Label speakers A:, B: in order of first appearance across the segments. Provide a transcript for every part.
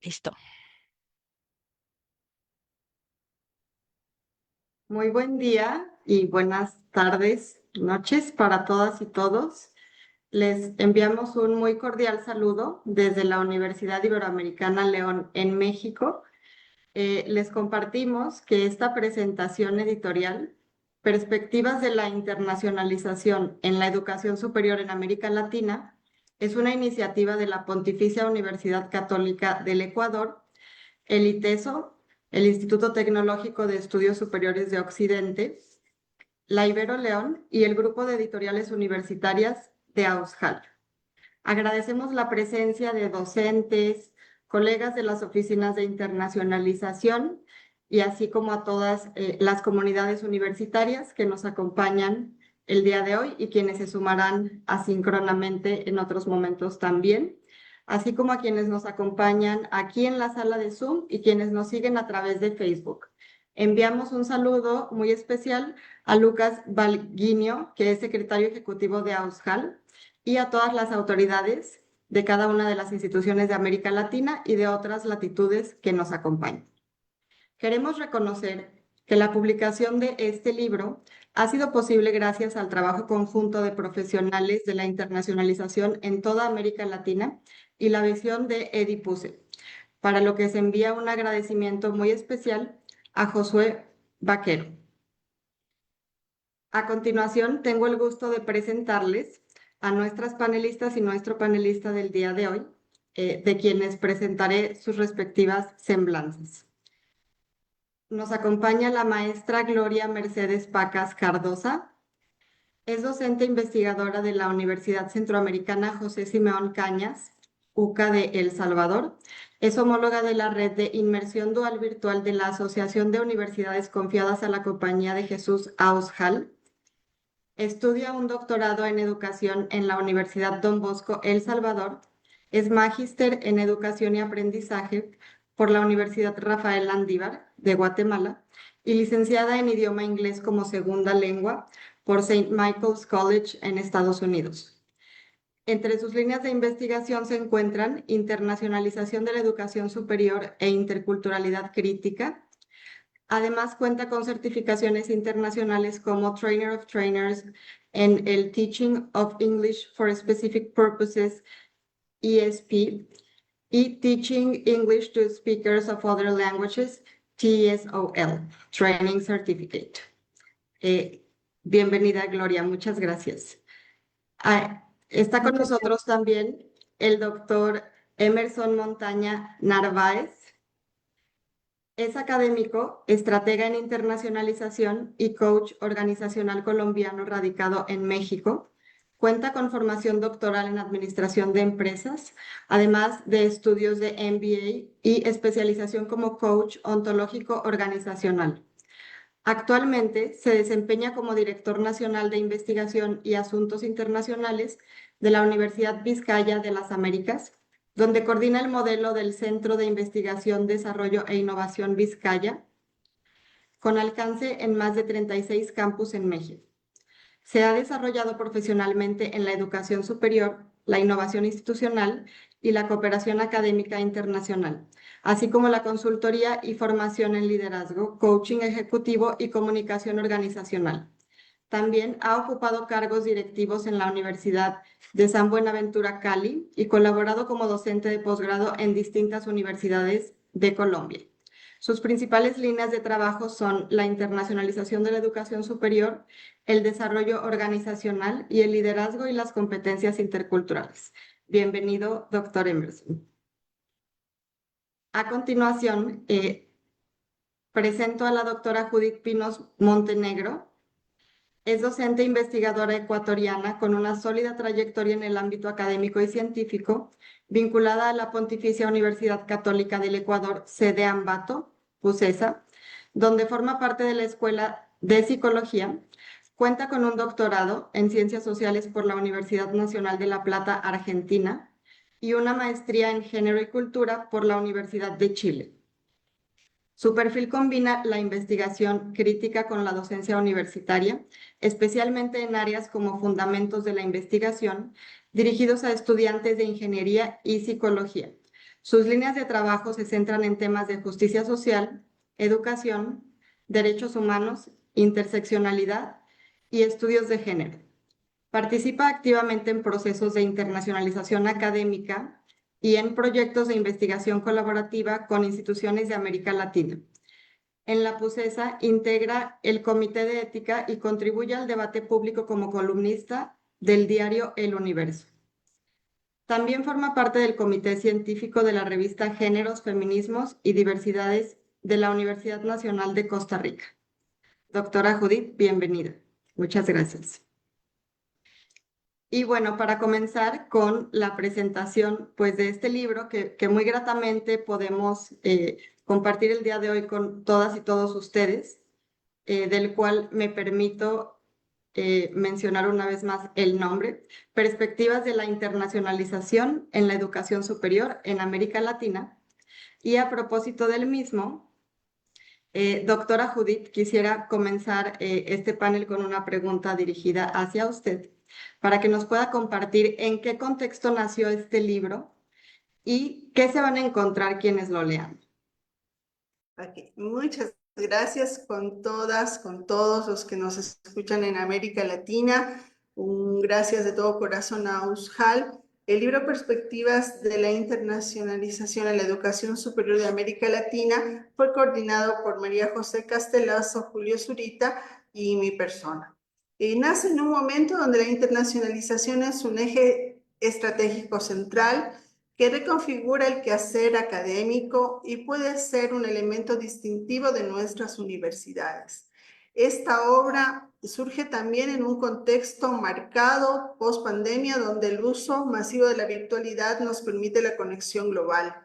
A: Listo.
B: Muy buen día y buenas tardes, noches para todas y todos. Les enviamos un muy cordial saludo desde la Universidad Iberoamericana León en México. Les compartimos que esta presentación editorial, Perspectivas de la Internacionalización en la Educación Superior en América Latina, es una iniciativa de la Pontificia Universidad Católica del Ecuador, el ITESO, el Instituto Tecnológico de Estudios Superiores de Occidente, la Ibero León y el Grupo de Editoriales Universitarias de AUSJAL. Agradecemos la presencia de docentes, colegas de las oficinas de internacionalización y así como a todas las comunidades universitarias que nos acompañan el día de hoy y quienes se sumarán asíncronamente en otros momentos también, así como a quienes nos acompañan aquí en la sala de Zoom y quienes nos siguen a través de Facebook. Enviamos un saludo muy especial a Lucas Balguinio, que es secretario ejecutivo de AUSJAL, y a todas las autoridades de cada una de las instituciones de América Latina y de otras latitudes que nos acompañan. Queremos reconocer que la publicación de este libro ha sido posible gracias al trabajo conjunto de profesionales de la internacionalización en toda América Latina y la visión de Eddie Puse, para lo que se envía un agradecimiento muy especial a Josué Vaquero. A continuación, tengo el gusto de presentarles a nuestras panelistas y nuestro panelista del día de hoy, de quienes presentaré sus respectivas semblanzas. Nos acompaña la maestra Gloria Mercedes Pacas Cardosa. Es docente investigadora de la Universidad Centroamericana José Simeón Cañas, UCA de El Salvador. Es homóloga de la red de inmersión dual virtual de la Asociación de Universidades Confiadas a la Compañía de Jesús AUSJAL. Estudia un doctorado en educación en la Universidad Don Bosco El Salvador. Es magíster en educación y aprendizaje por la Universidad Rafael Landívar de Guatemala y licenciada en idioma inglés como segunda lengua por St. Michael's College en Estados Unidos. Entre sus líneas de investigación se encuentran internacionalización de la educación superior e interculturalidad crítica. Además, cuenta con certificaciones internacionales como Trainer of Trainers en el Teaching of English for Specific Purposes, ESP, y Teaching English to Speakers of Other Languages, TESOL, Training Certificate. Bienvenida, Gloria, muchas gracias. Está con nosotros también el doctor Emerson Montaña Narváez. Es académico, estratega en internacionalización y coach organizacional colombiano radicado en México. Cuenta con formación doctoral en administración de empresas, además de estudios de MBA y especialización como coach ontológico organizacional. Actualmente se desempeña como director nacional de investigación y asuntos internacionales de la Universidad Vizcaya de las Américas, donde coordina el modelo del Centro de Investigación, Desarrollo e Innovación Vizcaya, con alcance en más de 36 campus en México. Se ha desarrollado profesionalmente en la educación superior, la innovación institucional y la cooperación académica internacional, así como la consultoría y formación en liderazgo, coaching ejecutivo y comunicación organizacional. También ha ocupado cargos directivos en la Universidad de San Buenaventura Cali y colaborado como docente de posgrado en distintas universidades de Colombia. Sus principales líneas de trabajo son la internacionalización de la educación superior, el desarrollo organizacional y el liderazgo y las competencias interculturales. Bienvenido, doctor Emerson. A continuación, presento a la doctora Judith Pinos Montenegro. Es docente investigadora ecuatoriana con una sólida trayectoria en el ámbito académico y científico, vinculada a la Pontificia Universidad Católica del Ecuador, sede Ambato, PUCESA, donde forma parte de la Escuela de Psicología. Cuenta con un doctorado en Ciencias Sociales por la Universidad Nacional de La Plata, Argentina, y una maestría en Género y Cultura por la Universidad de Chile. Su perfil combina la investigación crítica con la docencia universitaria, especialmente en áreas como fundamentos de la investigación, dirigidos a estudiantes de ingeniería y psicología. Sus líneas de trabajo se centran en temas de justicia social, educación, derechos humanos, interseccionalidad y estudios de género. Participa activamente en procesos de internacionalización académica y en proyectos de investigación colaborativa con instituciones de América Latina. En la PUCESA integra el Comité de Ética y contribuye al debate público como columnista del diario El Universo. También forma parte del Comité Científico de la revista Géneros, Feminismos y Diversidades de la Universidad Nacional de Costa Rica. Doctora Judith, bienvenida. Muchas gracias. Y bueno, para comenzar con la presentación pues, de este libro que muy gratamente podemos compartir el día de hoy con todas y todos ustedes, del cual me permito mencionar una vez más el nombre, Perspectivas de la Internacionalización en la Educación Superior en América Latina. Y a propósito del mismo, doctora Judith, quisiera comenzar este panel con una pregunta dirigida hacia usted, para que nos pueda compartir en qué contexto nació este libro y qué se van a encontrar quienes lo lean.
A: Okay. Muchas gracias con todas, con todos los que nos escuchan en América Latina. Un gracias de todo corazón a USJAL. El libro Perspectivas de la Internacionalización en la Educación Superior de América Latina fue coordinado por María José Castelazo, Julio Zurita y mi persona. Nace en un momento donde la internacionalización es un eje estratégico central que reconfigura el quehacer académico y puede ser un elemento distintivo de nuestras universidades. Esta obra surge también en un contexto marcado post-pandemia, donde el uso masivo de la virtualidad nos permite la conexión global.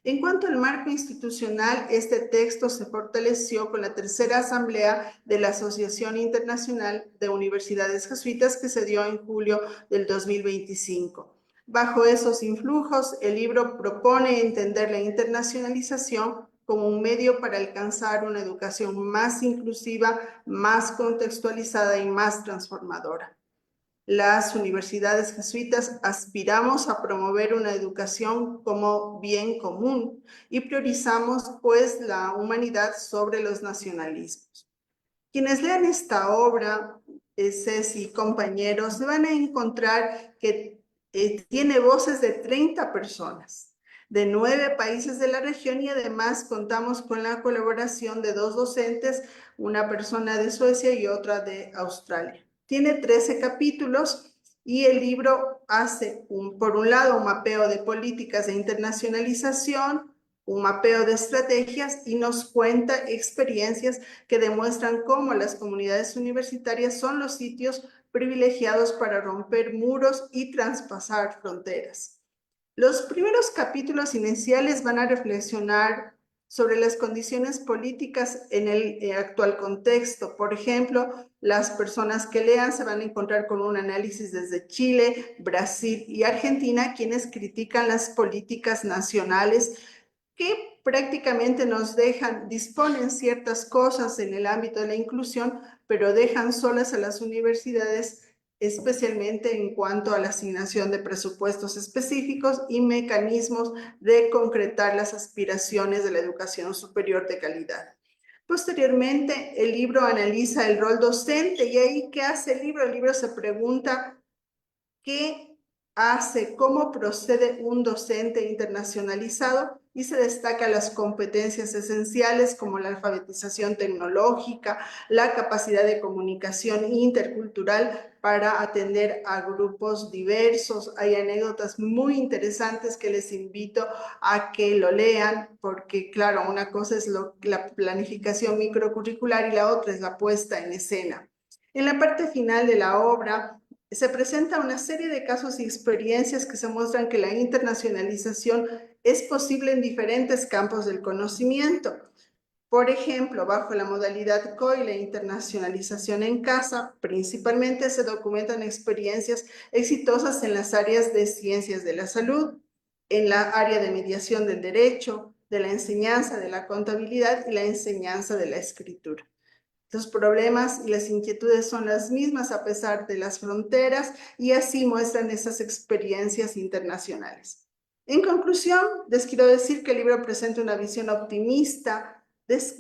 A: En cuanto al marco institucional, este texto se fortaleció con la tercera asamblea de la Asociación Internacional de Universidades Jesuitas que se dio en julio del 2025. Bajo esos influjos, el libro propone entender la internacionalización como un medio para alcanzar una educación más inclusiva, más contextualizada y más transformadora. Las universidades jesuitas aspiramos a promover una educación como bien común y priorizamos, pues, la humanidad sobre los nacionalismos. Quienes lean esta obra, Ceci y compañeros, se van a encontrar que tiene voces de 30 personas, de 9 países de la región, y además contamos con la colaboración de 2 docentes, una persona de Suecia y otra de Australia. Tiene 13 capítulos y el libro hace, por un lado, un mapeo de políticas de internacionalización, un mapeo de estrategias y nos cuenta experiencias que demuestran cómo las comunidades universitarias son los sitios privilegiados para romper muros y traspasar fronteras. Los primeros capítulos iniciales van a reflexionar sobre las condiciones políticas en el actual contexto. Por ejemplo, las personas que lean se van a encontrar con un análisis desde Chile, Brasil y Argentina, quienes critican las políticas nacionales que prácticamente nos disponen ciertas cosas en el ámbito de la inclusión, pero dejan solas a las universidades, especialmente en cuanto a la asignación de presupuestos específicos y mecanismos de concretar las aspiraciones de la educación superior de calidad. Posteriormente, el libro analiza el rol docente y ahí, ¿qué hace el libro? El libro se pregunta qué hace, cómo procede un docente internacionalizado y se destaca las competencias esenciales como la alfabetización tecnológica, la capacidad de comunicación intercultural para atender a grupos diversos. Hay anécdotas muy interesantes que les invito a que lo lean, porque claro, una cosa es la planificación microcurricular y la otra es la puesta en escena. En la parte final de la obra, se presenta una serie de casos y experiencias que se muestran que la internacionalización es posible en diferentes campos del conocimiento. Por ejemplo, bajo la modalidad COI, la internacionalización en casa, principalmente se documentan experiencias exitosas en las áreas de ciencias de la salud, en la área de mediación del derecho, de la enseñanza de la contabilidad y la enseñanza de la escritura. Los problemas y las inquietudes son las mismas a pesar de las fronteras y así muestran esas experiencias internacionales. En conclusión, les quiero decir que el libro presenta una visión optimista.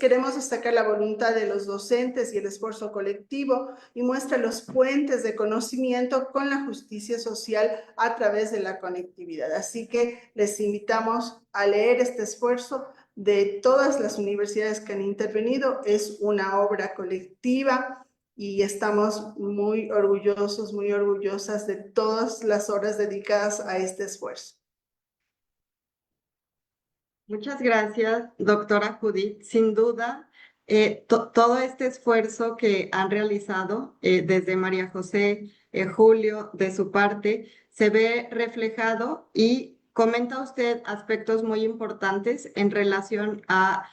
A: Queremos destacar la voluntad de los docentes y el esfuerzo colectivo y muestra los puentes de conocimiento con la justicia social a través de la conectividad. Así que les invitamos a leer este esfuerzo de todas las universidades que han intervenido. Es una obra colectiva y estamos muy orgullosos, muy orgullosas de todas las horas dedicadas a este esfuerzo.
B: Muchas gracias, doctora Judith. Sin duda, todo este esfuerzo que han realizado desde María José, Julio, de su parte, se ve reflejado y comenta usted aspectos muy importantes en relación a,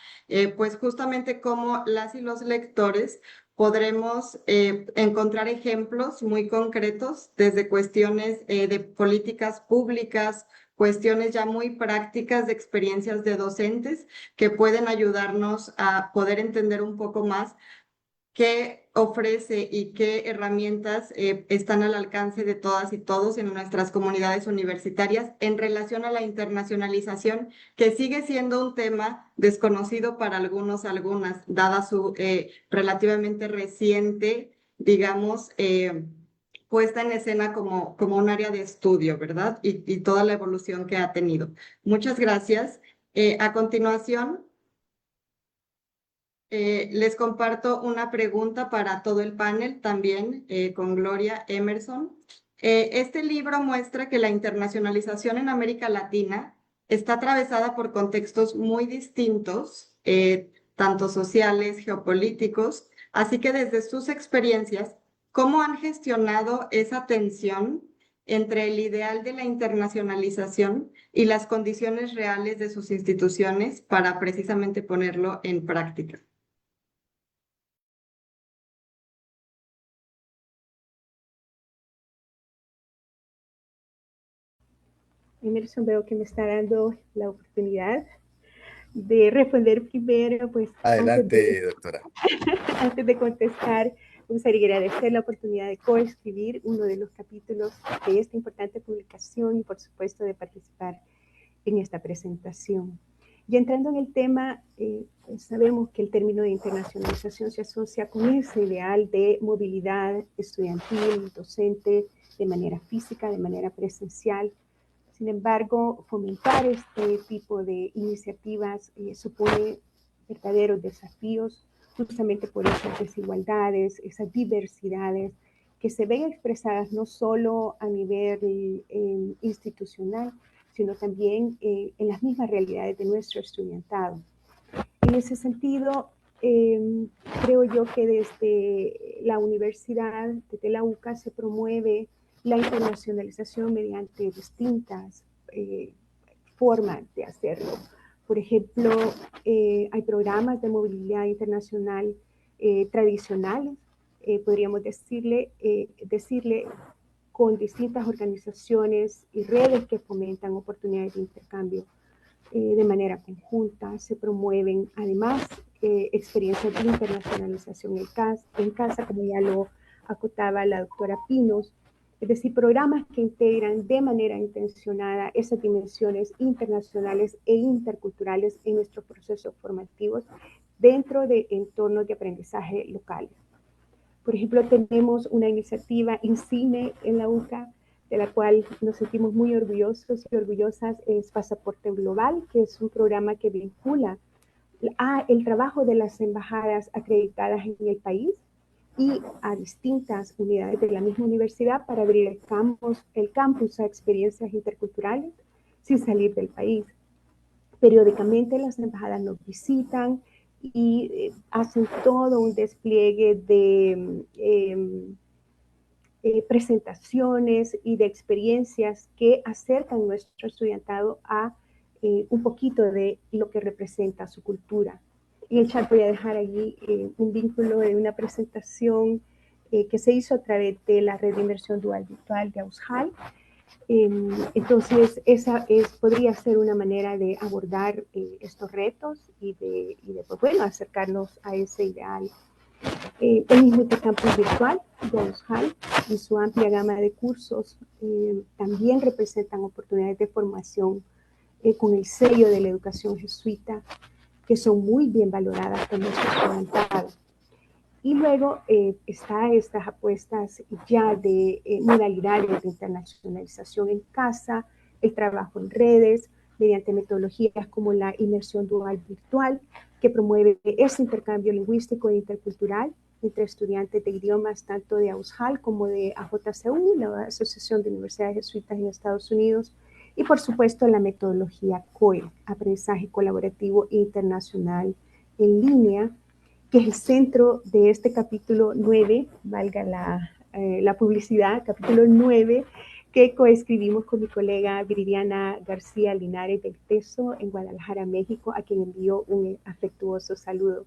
B: pues justamente cómo las y los lectores podremos encontrar ejemplos muy concretos desde cuestiones de políticas públicas, cuestiones ya muy prácticas de experiencias de docentes que pueden ayudarnos a poder entender un poco más qué ofrece y qué herramientas están al alcance de todas y todos en nuestras comunidades universitarias en relación a la internacionalización, que sigue siendo un tema desconocido para algunos, algunas, dada su relativamente reciente, digamos, puesta en escena como un área de estudio, ¿verdad? Y toda la evolución que ha tenido. Muchas gracias. A continuación, les comparto una pregunta para todo el panel, también con Gloria Emerson. Este libro muestra que la internacionalización en América Latina está atravesada por contextos muy distintos, tanto sociales, geopolíticos, así que desde sus experiencias, ¿cómo han gestionado esa tensión entre el ideal de la internacionalización y las condiciones reales de sus instituciones para precisamente ponerlo en práctica?
C: Emerson, veo que me está dando la oportunidad de responder primero, pues
D: Adelante, doctora.
C: antes de contestar, me gustaría agradecer la oportunidad de coescribir uno de los capítulos de esta importante publicación y por supuesto de participar en esta presentación. Y entrando en el tema, pues sabemos que el término de internacionalización se asocia con ese ideal de movilidad estudiantil, docente, de manera física, de manera presencial. Sin embargo, fomentar este tipo de iniciativas supone verdaderos desafíos, justamente por esas desigualdades, esas diversidades que se ven expresadas no solo a nivel institucional, sino también en las mismas realidades de nuestro estudiantado. En ese sentido, creo yo que desde la universidad, desde la UCA, se promueve la internacionalización mediante distintas formas de hacerlo. Por ejemplo, hay programas de movilidad internacional tradicionales, podríamos decirle, con distintas organizaciones y redes que fomentan oportunidades de intercambio de manera conjunta. Se promueven además experiencias de internacionalización en casa, como ya lo acotaba la doctora Pinos, es decir, programas que integran de manera intencionada esas dimensiones internacionales e interculturales en nuestros procesos formativos dentro de entornos de aprendizaje locales. Por ejemplo, tenemos una iniciativa INCINE en la UCA, de la cual nos sentimos muy orgullosos y orgullosas, es Pasaporte Global, que es un programa que vincula a el trabajo de las embajadas acreditadas en el país y a distintas unidades de la misma universidad para abrir el campus a experiencias interculturales sin salir del país. Periódicamente las embajadas nos visitan y hacen todo un despliegue de presentaciones y de experiencias que acercan nuestro estudiantado a un poquito de lo que representa su cultura. En el chat voy a dejar allí un vínculo de una presentación que se hizo a través de la red de inmersión dual virtual de AUSHAL. Entonces, esa podría ser una manera de abordar estos retos y de pues, bueno, acercarnos a ese ideal. El mismo intercampus virtual de AUSHAL y su amplia gama de cursos también representan oportunidades de formación con el sello de la educación jesuita, que son muy bien valoradas por nuestro estudiantado. Y luego está estas apuestas ya de modalidades de internacionalización en casa, el trabajo en redes, mediante metodologías como la inmersión dual virtual, que promueve ese intercambio lingüístico e intercultural entre estudiantes de idiomas tanto de AUSJAL como de AJCU, la Asociación de Universidades Jesuitas en Estados Unidos, y por supuesto la metodología COE, Aprendizaje Colaborativo Internacional en Línea, que es el centro de este capítulo 9, valga la publicidad, capítulo 9, que coescribimos con mi colega Viridiana García Linares del Teso en Guadalajara, México, a quien envío un afectuoso saludo.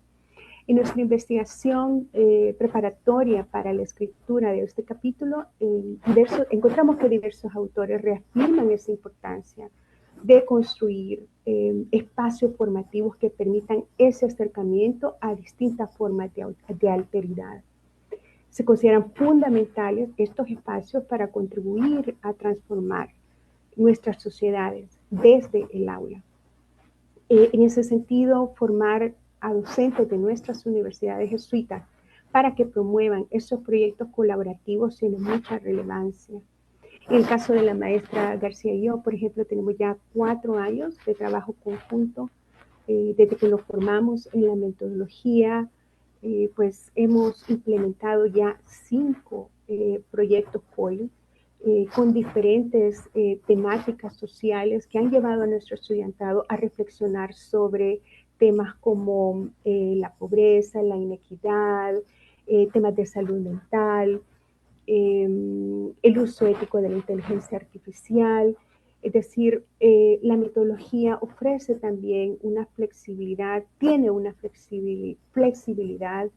C: En nuestra investigación preparatoria para la escritura de este capítulo, encontramos que diversos autores reafirman esa importancia de construir espacios formativos que permitan ese acercamiento a distintas formas de alteridad. Se consideran fundamentales estos espacios para contribuir a transformar nuestras sociedades desde el aula. En ese sentido, formar a docentes de nuestras universidades jesuitas para que promuevan esos proyectos colaborativos tiene mucha relevancia. En el caso de la maestra García y yo, por ejemplo, tenemos ya 4 años de trabajo conjunto desde que nos formamos en la metodología, pues hemos implementado ya 5 proyectos POLI con diferentes temáticas sociales que han llevado a nuestro estudiantado a reflexionar sobre temas como la pobreza, la inequidad, temas de salud mental, el uso ético de la inteligencia artificial. Es decir, la metodología ofrece también una flexibilidad, tiene una flexibilidad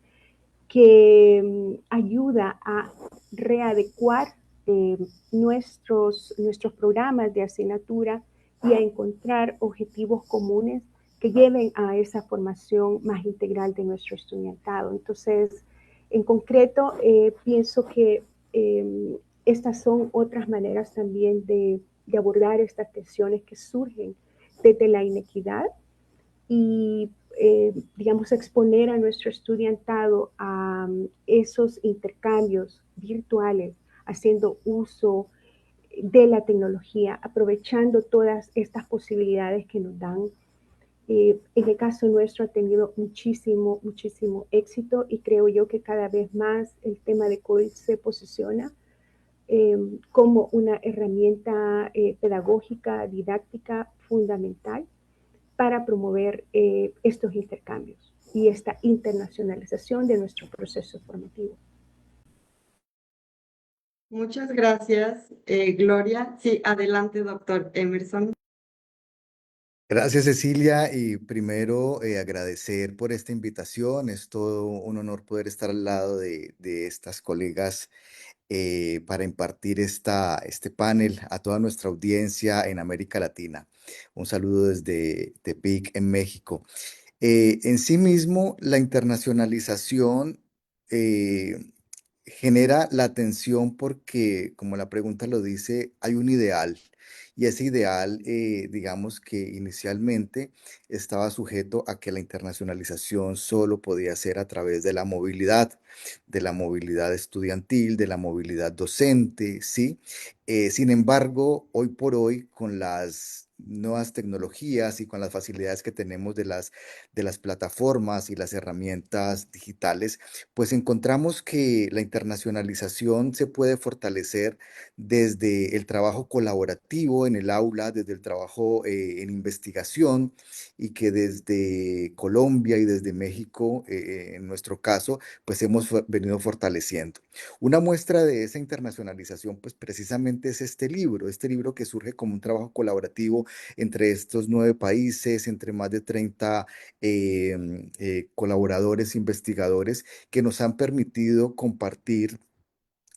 C: que ayuda a readecuar nuestros programas de asignatura y a encontrar objetivos comunes que lleven a esa formación más integral de nuestro estudiantado. Entonces, en concreto, pienso que estas son otras maneras también de abordar estas tensiones que surgen desde la inequidad y, digamos, exponer a nuestro estudiantado a esos intercambios virtuales, haciendo uso de la tecnología, aprovechando todas estas posibilidades que nos dan. En el caso nuestro ha tenido muchísimo éxito y creo yo que cada vez más el tema de COVID se posiciona como una herramienta pedagógica, didáctica fundamental para promover estos intercambios y esta internacionalización de nuestro proceso formativo.
B: Muchas gracias, Gloria. Sí, adelante, doctor Emerson.
D: Gracias, Cecilia, y primero agradecer por esta invitación. Es todo un honor poder estar al lado de estas colegas para impartir este panel a toda nuestra audiencia en América Latina. Un saludo desde Tepic, en México. En sí mismo, la internacionalización genera la atención porque, como la pregunta lo dice, hay un ideal. Y ese ideal, digamos que inicialmente estaba sujeto a que la internacionalización solo podía ser a través de la movilidad estudiantil, de la movilidad docente, ¿sí? Sin embargo, hoy por hoy, con las nuevas tecnologías y con las facilidades que tenemos de las plataformas y las herramientas digitales, pues encontramos que la internacionalización se puede fortalecer desde el trabajo colaborativo en el aula, desde el trabajo en investigación y que desde Colombia y desde México, en nuestro caso, pues hemos venido fortaleciendo. Una muestra de esa internacionalización, pues precisamente es este libro que surge como un trabajo colaborativo entre estos 9 países, entre más de 30 colaboradores, investigadores, que nos han permitido compartir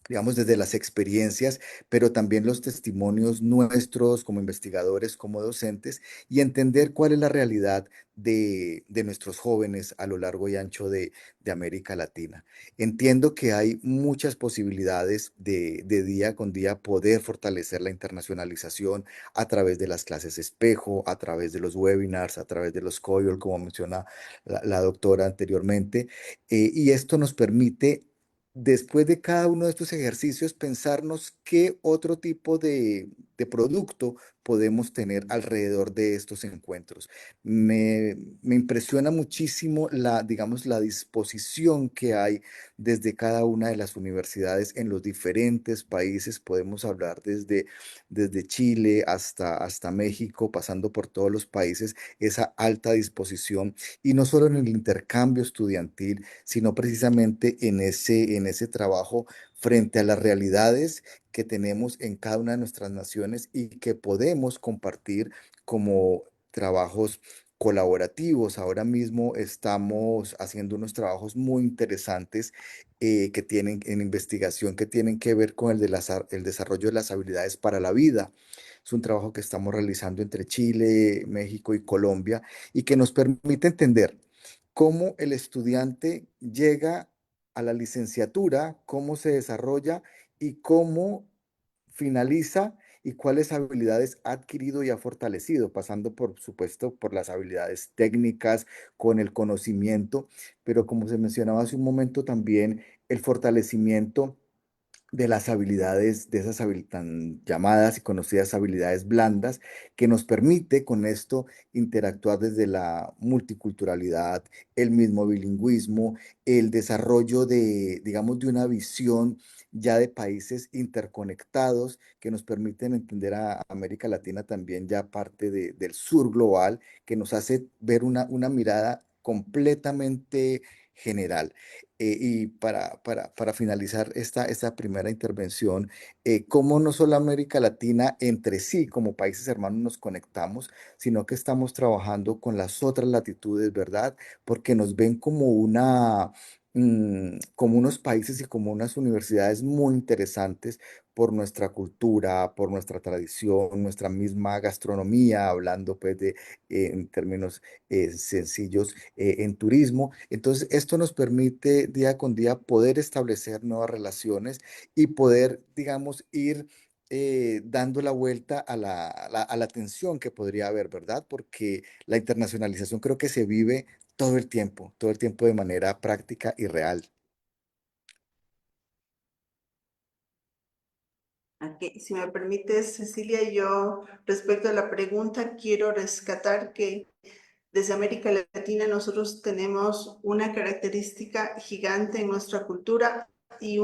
D: digamos, desde las experiencias, pero también los testimonios nuestros como investigadores, como docentes, y entender cuál es la realidad de nuestros jóvenes a lo largo y ancho de América Latina. Entiendo que hay muchas posibilidades de día con día poder fortalecer la internacionalización a través de las clases espejo, a través de los webinars, a través de los COIL, como menciona la doctora anteriormente, y esto nos permite después de cada uno de estos ejercicios, pensarnos qué otro tipo de producto podemos tener alrededor de estos encuentros. Me impresiona muchísimo la, digamos, la disposición que hay desde cada una de las universidades en los diferentes países. Podemos hablar desde Chile hasta México, pasando por todos los países, esa alta disposición, y no solo en el intercambio estudiantil, sino precisamente en ese trabajo frente a las realidades que tenemos en cada una de nuestras naciones y que podemos compartir como trabajos colaborativos. Ahora mismo estamos haciendo unos trabajos muy interesantes que tienen en investigación que tienen que ver con el desarrollo de las habilidades para la vida. Es un trabajo que estamos realizando entre Chile, México y Colombia y que nos permite entender cómo el estudiante llega a la licenciatura, cómo se desarrolla y cómo finaliza y cuáles habilidades ha adquirido y ha fortalecido, pasando por supuesto por las habilidades técnicas, con el conocimiento, pero como se mencionaba hace un momento también el fortalecimiento de las habilidades, de esas tan llamadas y conocidas habilidades blandas, que nos permite con esto interactuar desde la multiculturalidad, el mismo bilingüismo, el desarrollo de, digamos, de una visión ya de países interconectados que nos permiten entender a América Latina también ya parte del sur global, que nos hace ver una mirada completamente general. Y para finalizar esta primera intervención, cómo no solo América Latina entre sí, como países hermanos, nos conectamos, sino que estamos trabajando con las otras latitudes, ¿verdad? Porque nos ven como como unos países y como unas universidades muy interesantes por nuestra cultura, por nuestra tradición, nuestra misma gastronomía, hablando pues en términos sencillos, en turismo. Entonces, esto nos permite día con día poder establecer nuevas relaciones y poder, digamos, ir dando la vuelta a la tensión que podría haber, ¿verdad? Porque la internacionalización creo que se vive todo el tiempo de manera práctica y real.
A: Ok, si me permites, Cecilia, yo respecto a la pregunta quiero rescatar que desde América Latina nosotros tenemos una característica gigante en nuestra cultura y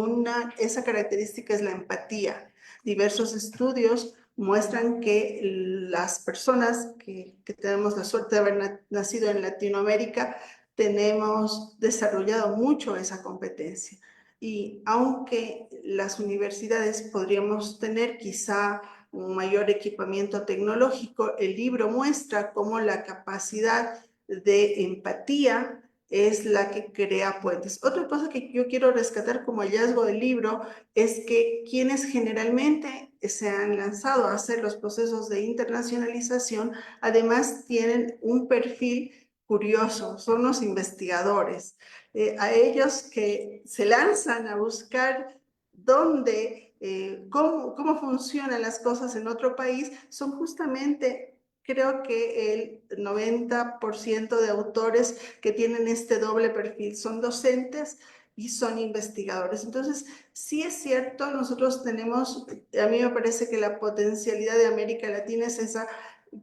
A: esa característica es la empatía. Diversos estudios muestran que las personas que tenemos la suerte de haber nacido en Latinoamérica tenemos desarrollado mucho esa competencia. Y aunque las universidades podríamos tener quizá un mayor equipamiento tecnológico, el libro muestra cómo la capacidad de empatía es la que crea puentes. Otra cosa que yo quiero rescatar como hallazgo del libro es que quienes generalmente se han lanzado a hacer los procesos de internacionalización, además tienen un perfil curioso, son los investigadores. A ellos que se lanzan a buscar dónde, cómo funcionan las cosas en otro país, son justamente, creo que el 90% de autores que tienen este doble perfil son docentes y son investigadores. Entonces, sí es cierto, nosotros tenemos, a mí me parece que la potencialidad de América Latina es esa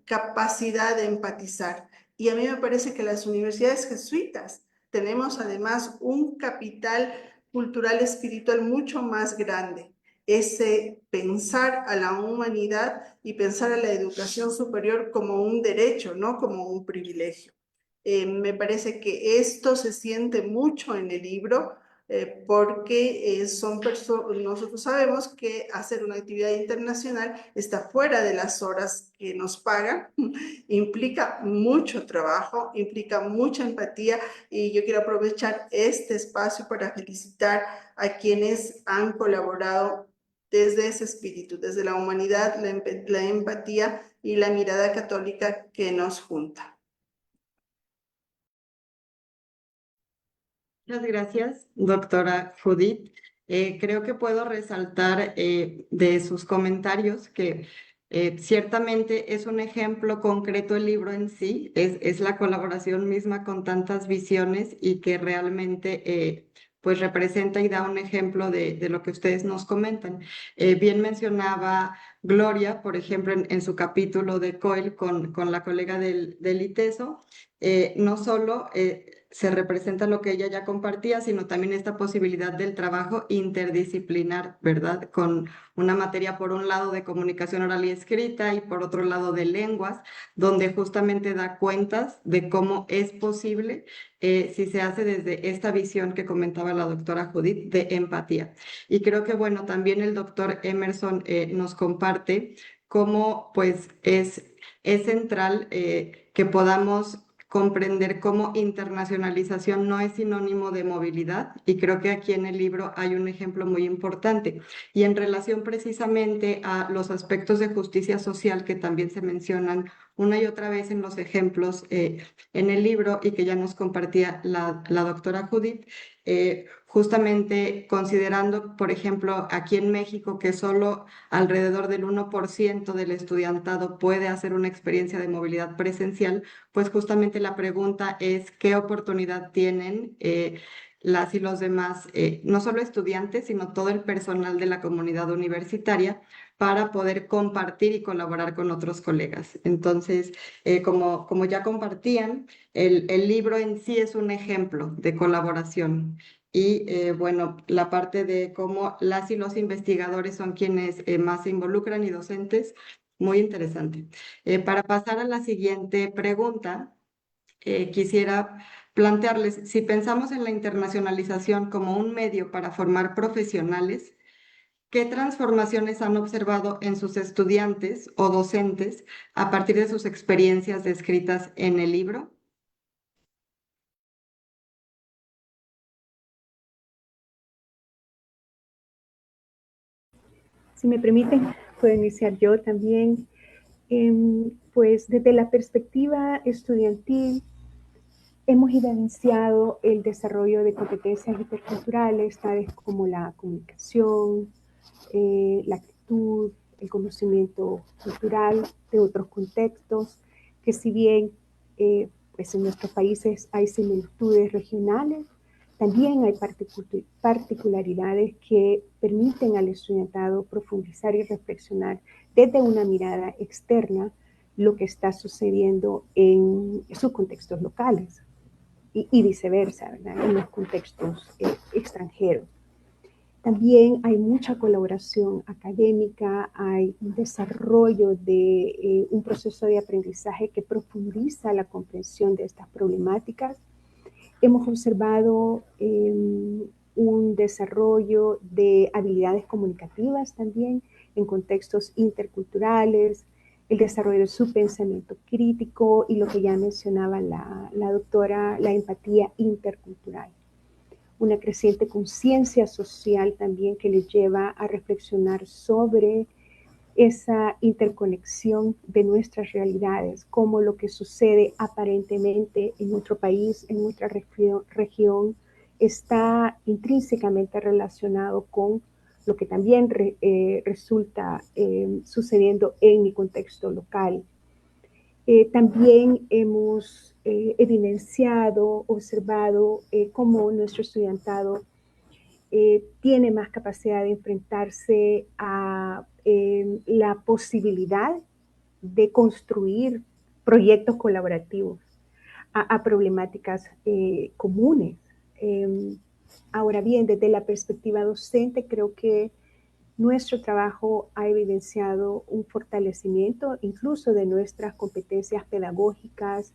A: capacidad de empatizar. Y a mí me parece que las universidades jesuitas tenemos además un capital cultural espiritual mucho más grande, ese pensar a la humanidad y pensar a la educación superior como un derecho, no como un privilegio. Me parece que esto se siente mucho en el libro. porque nosotros sabemos que hacer una actividad internacional está fuera de las horas que nos pagan, implica mucho trabajo, implica mucha empatía, y yo quiero aprovechar este espacio para felicitar a quienes han colaborado desde ese espíritu, desde la humanidad, la empatía y la mirada católica que nos junta.
B: Muchas gracias, doctora Judith. Creo que puedo resaltar de sus comentarios que ciertamente es un ejemplo concreto el libro en sí, es la colaboración misma con tantas visiones y que realmente pues representa y da un ejemplo de lo que ustedes nos comentan. Bien mencionaba Gloria, por ejemplo, en su capítulo de COIL con la colega del ITESO, no solo se representa lo que ella ya compartía, sino también esta posibilidad del trabajo interdisciplinar, ¿verdad? Con una materia por un lado de comunicación oral y escrita y por otro lado de lenguas, donde justamente da cuentas de cómo es posible si se hace desde esta visión que comentaba la doctora Judith de empatía. Y creo que, bueno, también el doctor Emerson nos comparte cómo pues es central que podamos comprender cómo internacionalización no es sinónimo de movilidad, y creo que aquí en el libro hay un ejemplo muy importante. Y en relación precisamente a los aspectos de justicia social que también se mencionan una y otra vez en los ejemplos en el libro y que ya nos compartía la doctora Judith, justamente considerando, por ejemplo, aquí en México, que solo alrededor del 1% del estudiantado puede hacer una experiencia de movilidad presencial, pues justamente la pregunta es qué oportunidad tienen las y los demás, no solo estudiantes, sino todo el personal de la comunidad universitaria para poder compartir y colaborar con otros colegas. Entonces, como ya compartían, el libro en sí es un ejemplo de colaboración. Y bueno, la parte de cómo las y los investigadores son quienes más se involucran y docentes, muy interesante. Para pasar a la siguiente pregunta, quisiera plantearles, si pensamos en la internacionalización como un medio para formar profesionales, ¿qué transformaciones han observado en sus estudiantes o docentes a partir de sus experiencias descritas en el libro?
C: Si me permiten, puedo iniciar yo también. Pues desde la perspectiva estudiantil, hemos evidenciado el desarrollo de competencias interculturales, tales como la comunicación, la actitud, el conocimiento cultural de otros contextos, que si bien pues en nuestros países hay similitudes regionales, también hay particularidades que permiten al estudiantado profundizar y reflexionar desde una mirada externa lo que está sucediendo en sus contextos locales y viceversa, ¿verdad? En los contextos extranjeros. También hay mucha colaboración académica, hay un desarrollo de un proceso de aprendizaje que profundiza la comprensión de estas problemáticas. Hemos observado un desarrollo de habilidades comunicativas también en contextos interculturales, el desarrollo de su pensamiento crítico y lo que ya mencionaba la doctora, la empatía intercultural. Una creciente conciencia social también que les lleva a reflexionar sobre esa interconexión de nuestras realidades, como lo que sucede aparentemente en nuestro país, en nuestra región, está intrínsecamente relacionado con lo que también resulta sucediendo en mi contexto local. También hemos evidenciado, observado cómo nuestro estudiantado tiene más capacidad de enfrentarse a la posibilidad de construir proyectos colaborativos, a problemáticas comunes. Ahora bien, desde la perspectiva docente, creo que nuestro trabajo ha evidenciado un fortalecimiento incluso de nuestras competencias pedagógicas.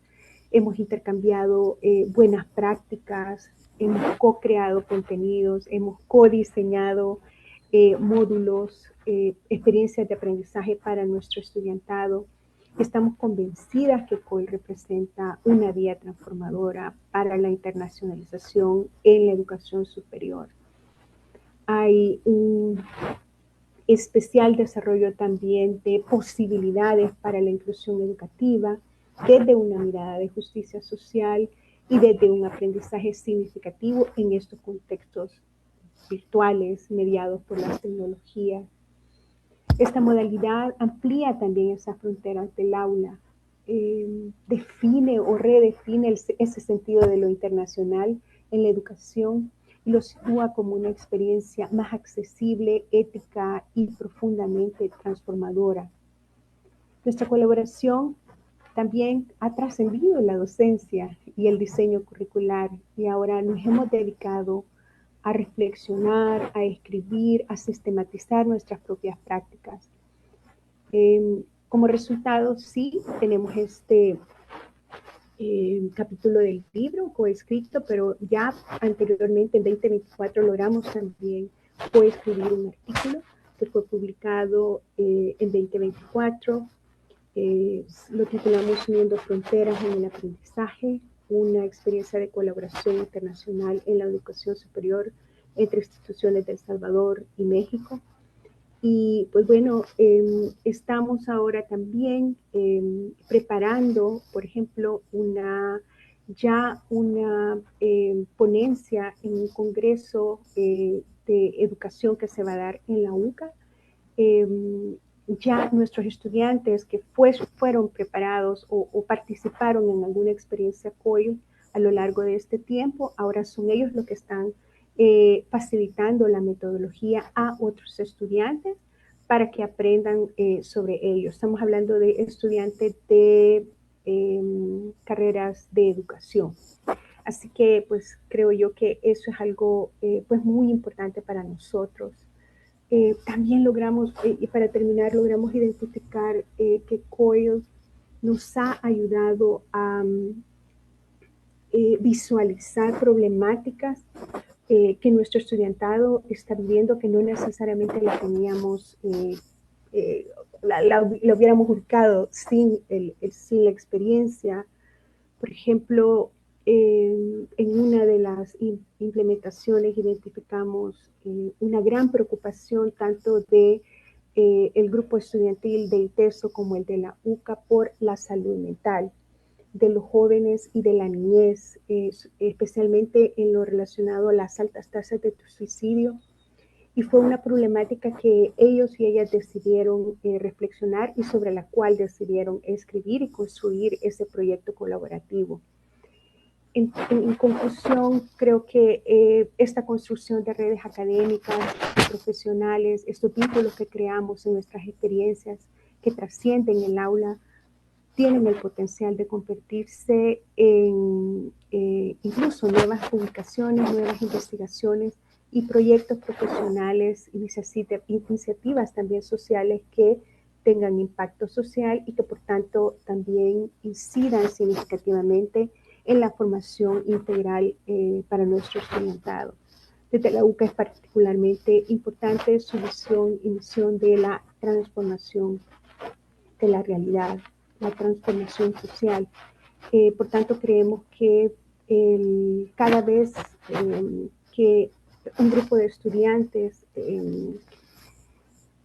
C: Hemos intercambiado buenas prácticas hemos co-creado contenidos, hemos co-diseñado módulos, experiencias de aprendizaje para nuestro estudiantado. Estamos convencidas que COIL representa una vía transformadora para la internacionalización en la educación superior. Hay un especial desarrollo también de posibilidades para la inclusión educativa desde una mirada de justicia social y desde un aprendizaje significativo en estos contextos virtuales mediados por las tecnologías. Esta modalidad amplía también esas fronteras del aula, define o redefine ese sentido de lo internacional en la educación y lo sitúa como una experiencia más accesible, ética y profundamente transformadora. Nuestra colaboración también ha trascendido la docencia y el diseño curricular y ahora nos hemos dedicado a reflexionar, a escribir, a sistematizar nuestras propias prácticas. Como resultado, sí, tenemos este capítulo del libro coescrito, pero ya anteriormente, en 2024, logramos también coescribir un artículo que fue publicado en 2024. Lo titulamos Uniendo Fronteras en el Aprendizaje, una experiencia de colaboración internacional en la educación superior entre instituciones de El Salvador y México. Y pues bueno, estamos ahora también preparando, por ejemplo, una ponencia en un congreso de educación que se va a dar en la UCA. Ya nuestros estudiantes que fueron preparados o participaron en alguna experiencia COIL a lo largo de este tiempo, ahora son ellos los que están facilitando la metodología a otros estudiantes para que aprendan sobre ello. Estamos hablando de estudiantes de carreras de educación. Así que pues creo yo que eso es algo pues muy importante para nosotros. También logramos, y para terminar, logramos identificar que COIL nos ha ayudado a visualizar problemáticas que nuestro estudiantado está viviendo, que no necesariamente la teníamos, la hubiéramos buscado sin la experiencia. Por ejemplo, en una de las implementaciones identificamos una gran preocupación tanto de el grupo estudiantil del ITESO como el de la UCA por la salud mental de los jóvenes y de la niñez, especialmente en lo relacionado a las altas tasas de suicidio. Y fue una problemática que ellos y ellas decidieron reflexionar y sobre la cual decidieron escribir y construir ese proyecto colaborativo. En conclusión, creo que esta construcción de redes académicas, profesionales, estos vínculos que creamos en nuestras experiencias que trascienden el aula, tienen el potencial de convertirse en incluso nuevas publicaciones, nuevas investigaciones y proyectos profesionales, iniciativas también sociales que tengan impacto social y que por tanto también incidan significativamente en la formación integral para nuestro estudiantado. Desde la UCA es particularmente importante su visión y misión de la transformación de la realidad, la transformación social. Por tanto, creemos que cada vez que un grupo de estudiantes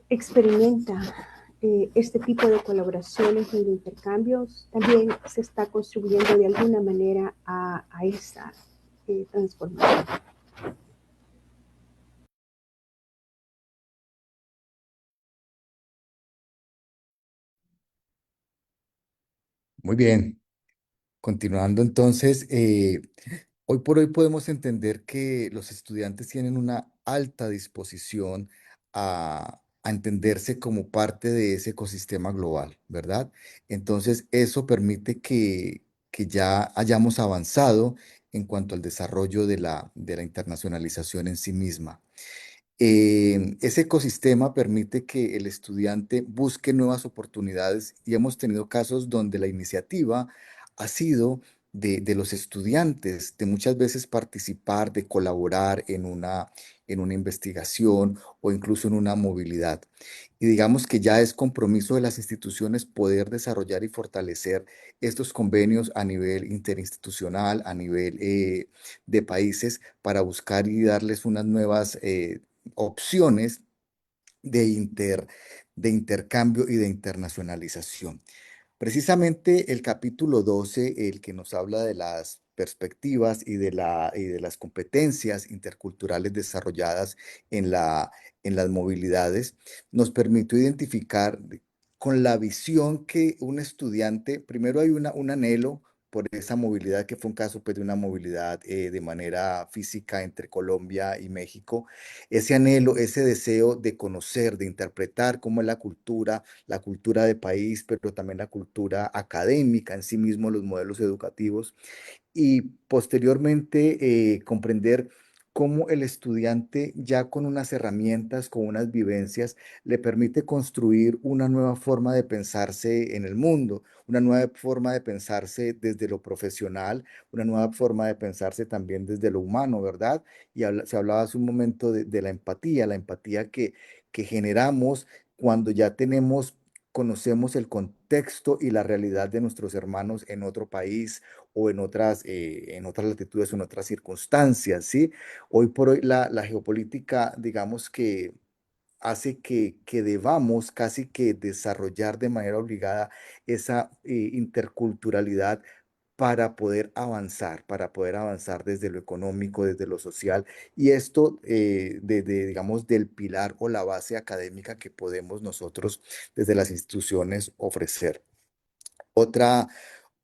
C: experimenta este tipo de colaboraciones y de intercambios, también se está contribuyendo de alguna manera a esa transformación.
D: Muy bien. Continuando entonces, hoy por hoy podemos entender que los estudiantes tienen una alta disposición a entenderse como parte de ese ecosistema global, ¿verdad? Entonces, eso permite que ya hayamos avanzado en cuanto al desarrollo de la internacionalización en sí misma. Ese ecosistema permite que el estudiante busque nuevas oportunidades y hemos tenido casos donde la iniciativa ha sido de los estudiantes, de muchas veces participar, de colaborar en una investigación o incluso en una movilidad. Y digamos que ya es compromiso de las instituciones poder desarrollar y fortalecer estos convenios a nivel interinstitucional, a nivel de países, para buscar y darles unas nuevas opciones de, de intercambio y de internacionalización. Precisamente el capítulo 12, el que nos habla de las perspectivas y de las competencias interculturales desarrolladas en en las movilidades, nos permitió identificar con la visión que un estudiante, primero hay un anhelo por esa movilidad, que fue un caso pues, de una movilidad de manera física entre Colombia y México, ese anhelo, ese deseo de conocer, de interpretar cómo es la cultura de país, pero también la cultura académica en sí mismo, los modelos educativos, y posteriormente comprender cómo el estudiante ya con unas herramientas, con unas vivencias, le permite construir una nueva forma de pensarse en el mundo, una nueva forma de pensarse desde lo profesional, una nueva forma de pensarse también desde lo humano, ¿verdad? Y se hablaba hace un momento de la empatía que generamos cuando ya conocemos el contexto y la realidad de nuestros hermanos en otro país o en otras latitudes o en otras circunstancias, ¿sí? Hoy por hoy la geopolítica, digamos que hace que debamos casi que desarrollar de manera obligada esa interculturalidad para poder avanzar desde lo económico, desde lo social, y esto digamos, del pilar o la base académica que podemos nosotros desde las instituciones ofrecer. Otra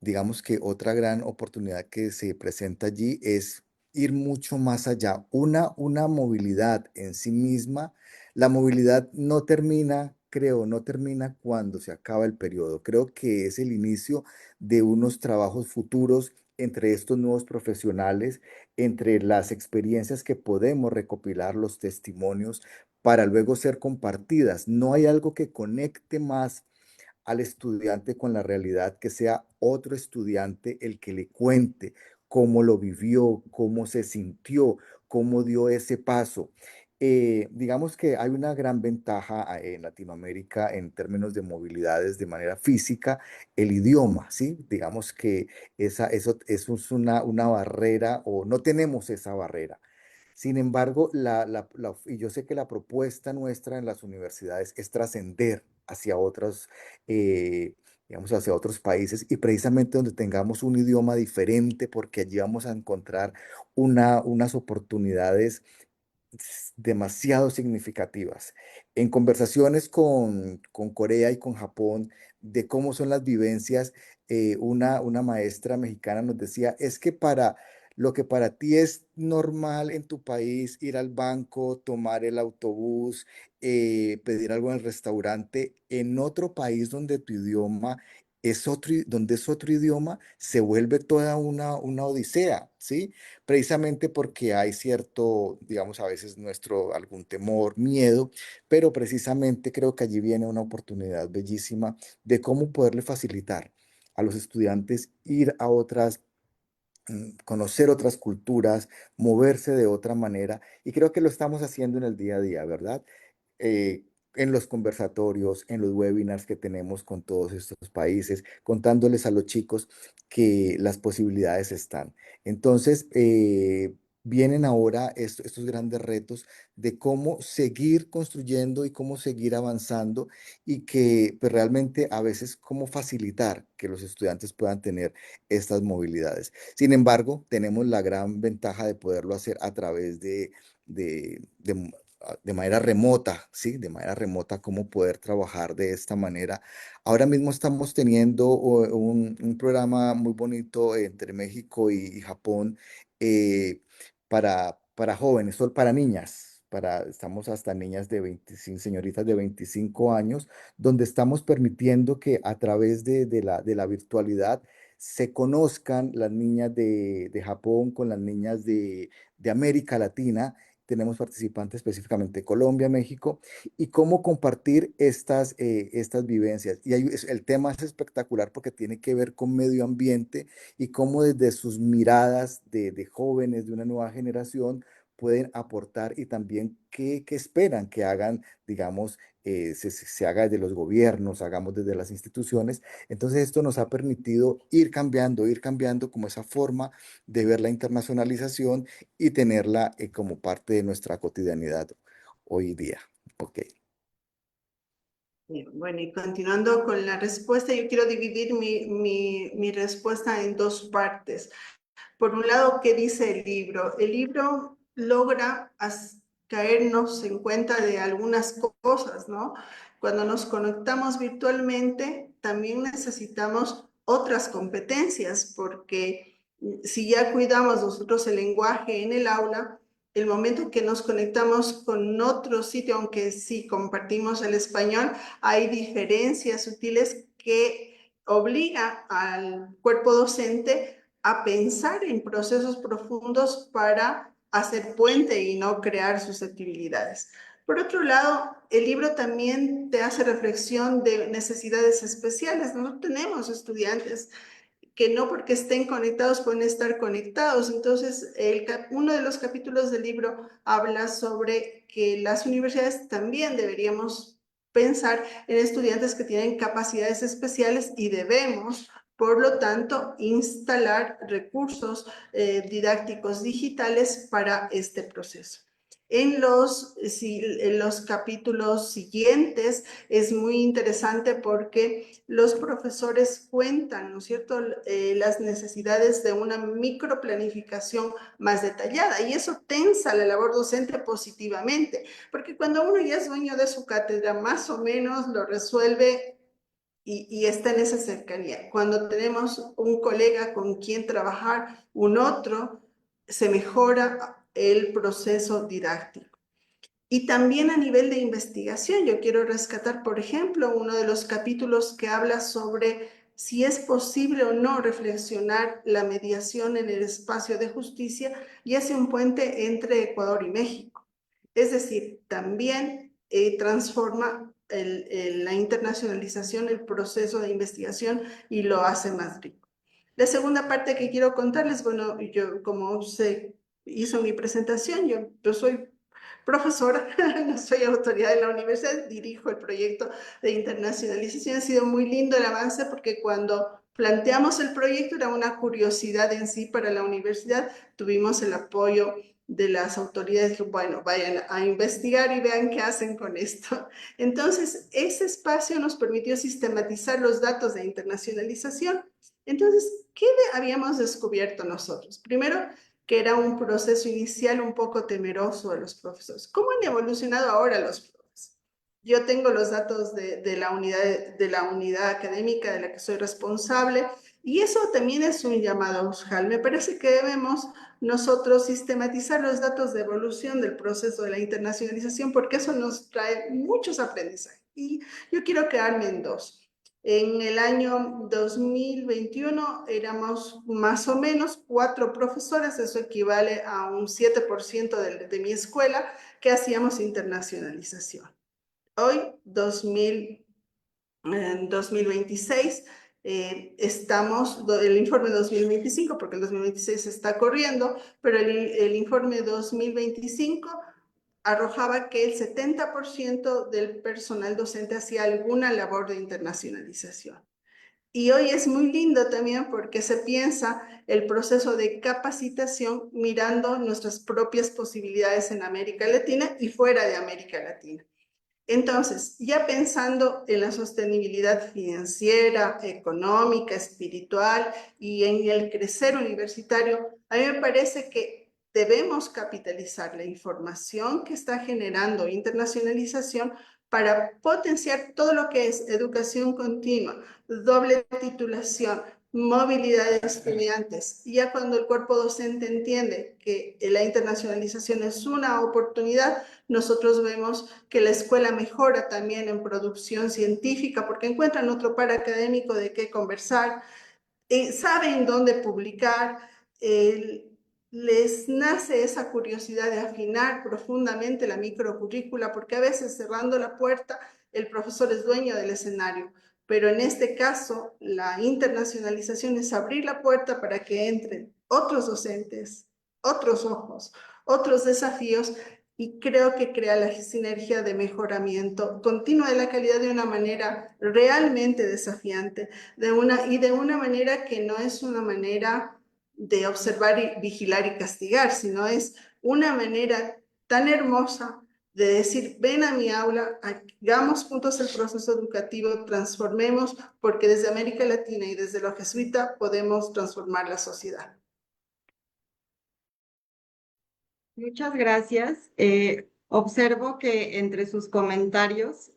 D: Digamos que otra gran oportunidad que se presenta allí es ir mucho más allá. Una movilidad en sí misma, la movilidad no termina, creo, no termina cuando se acaba el periodo. Creo que es el inicio de unos trabajos futuros entre estos nuevos profesionales, entre las experiencias que podemos recopilar, los testimonios, para luego ser compartidas. No hay algo que conecte más al estudiante con la realidad, que sea otro estudiante el que le cuente cómo lo vivió, cómo se sintió, cómo dio ese paso. Digamos que hay una gran ventaja en Latinoamérica en términos de movilidades de manera física, el idioma, ¿sí? Digamos que eso es una barrera o no tenemos esa barrera. Sin embargo, y yo sé que la propuesta nuestra en las universidades es trascender hacia otros, eh, digamos, hacia otros países y precisamente donde tengamos un idioma diferente, porque allí vamos a encontrar unas oportunidades demasiado significativas. En conversaciones con Corea y con Japón de cómo son las vivencias, una maestra mexicana nos decía, es que para lo que para ti es normal en tu país, ir al banco, tomar el autobús, pedir algo en el restaurante, en otro país donde tu idioma donde es otro idioma, se vuelve toda una odisea, ¿sí? Precisamente porque hay cierto, digamos, a veces algún temor, miedo, pero precisamente creo que allí viene una oportunidad bellísima de cómo poderle facilitar a los estudiantes ir a conocer otras culturas, moverse de otra manera, y creo que lo estamos haciendo en el día a día, ¿verdad? eh, en los conversatorios, en los webinars que tenemos con todos estos países, contándoles a los chicos que las posibilidades están. Entonces, vienen ahora estos grandes retos de cómo seguir construyendo y cómo seguir avanzando y que pues, realmente a veces cómo facilitar que los estudiantes puedan tener estas movilidades. Sin embargo, tenemos la gran ventaja de poderlo hacer a través de manera remota, ¿sí? De manera remota, cómo poder trabajar de esta manera. Ahora mismo estamos teniendo un programa muy bonito entre México y Japón para jóvenes, solo para niñas. Estamos hasta niñas de 25, señoritas de 25 años, donde estamos permitiendo que a través de la virtualidad se conozcan las niñas de Japón con las niñas de América Latina tenemos participantes específicamente de Colombia, México, y cómo compartir estas vivencias. Y el tema es espectacular porque tiene que ver con medio ambiente y cómo desde sus miradas de jóvenes de una nueva generación pueden aportar y también qué esperan que hagan, digamos, se haga desde los gobiernos, hagamos desde las instituciones. Entonces esto nos ha permitido ir cambiando como esa forma de ver la internacionalización y tenerla como parte de nuestra cotidianidad hoy día. Ok.
A: Bien, bueno, y continuando con la respuesta, yo quiero dividir mi respuesta en dos partes. Por un lado, ¿qué dice el libro? El libro logra caernos en cuenta de algunas cosas, ¿no? Cuando nos conectamos virtualmente, también necesitamos otras competencias, porque si ya cuidamos nosotros el lenguaje en el aula, el momento que nos conectamos con otro sitio, aunque sí compartimos el español, hay diferencias sutiles que obliga al cuerpo docente a pensar en procesos profundos para hacer puente y no crear susceptibilidades. Por otro lado, el libro también te hace reflexión de necesidades especiales. No tenemos estudiantes que no porque estén conectados pueden estar conectados. Entonces, uno de los capítulos del libro habla sobre que las universidades también deberíamos pensar en estudiantes que tienen capacidades especiales y debemos, por lo tanto, instalar recursos didácticos digitales para este proceso. En los capítulos siguientes es muy interesante porque los profesores cuentan, ¿no es cierto?, las necesidades de una microplanificación más detallada y eso tensa la labor docente positivamente, porque cuando uno ya es dueño de su cátedra, más o menos lo resuelve y está en esa cercanía. Cuando tenemos un colega con quien trabajar, un otro, se mejora el proceso didáctico. Y también a nivel de investigación, yo quiero rescatar, por ejemplo, uno de los capítulos que habla sobre si es posible o no reflexionar la mediación en el espacio de justicia y hace un puente entre Ecuador y México. Es decir, también transforma la internacionalización, el proceso de investigación y lo hace más rico. La segunda parte que quiero contarles, bueno, yo como se hizo mi presentación, yo soy profesora, no soy autoridad de la universidad, dirijo el proyecto de internacionalización. Ha sido muy lindo el avance porque cuando planteamos el proyecto era una curiosidad en sí para la universidad. Tuvimos el apoyo de las autoridades que, bueno, vayan a investigar y vean qué hacen con esto. Entonces, ese espacio nos permitió sistematizar los datos de internacionalización. Entonces, ¿qué habíamos descubierto nosotros? Primero, que era un proceso inicial un poco temeroso de los profesores. ¿Cómo han evolucionado ahora los profesores? Yo tengo los datos de la unidad académica de la que soy responsable y eso también es un llamado a USJAL. Me parece que debemos nosotros sistematizar los datos de evolución del proceso de la internacionalización porque eso nos trae muchos aprendizajes. Y yo quiero quedarme en dos. En el año 2021 éramos más o menos 4 profesores, eso equivale a un 7% de mi escuela que hacíamos internacionalización. Hoy, 2026, estamos, el informe 2025, porque el 2026 está corriendo, pero el informe 2025 arrojaba que el 70% del personal docente hacía alguna labor de internacionalización. Y hoy es muy lindo también porque se piensa el proceso de capacitación mirando nuestras propias posibilidades en América Latina y fuera de América Latina. Entonces, ya pensando en la sostenibilidad financiera, económica, espiritual y en el crecer universitario, a mí me parece que debemos capitalizar la información que está generando internacionalización para potenciar todo lo que es educación continua, doble titulación, movilidad de estudiantes. Y ya cuando el cuerpo docente entiende que la internacionalización es una oportunidad, nosotros vemos que la escuela mejora también en producción científica porque encuentran otro par académico de qué conversar, saben dónde publicar, les nace esa curiosidad de afinar profundamente la microcurrícula, porque a veces cerrando la puerta, el profesor es dueño del escenario. Pero en este caso, la internacionalización es abrir la puerta para que entren otros docentes, otros ojos, otros desafíos, y creo que crea la sinergia de mejoramiento continuo de la calidad de una manera realmente desafiante, y de una manera que no es una manera de observar, y vigilar y castigar, sino es una manera tan hermosa de decir, ven a mi aula, hagamos juntos el proceso educativo, transformemos, porque desde América Latina y desde lo jesuita podemos transformar la sociedad.
B: Muchas gracias. Observo que entre sus comentarios,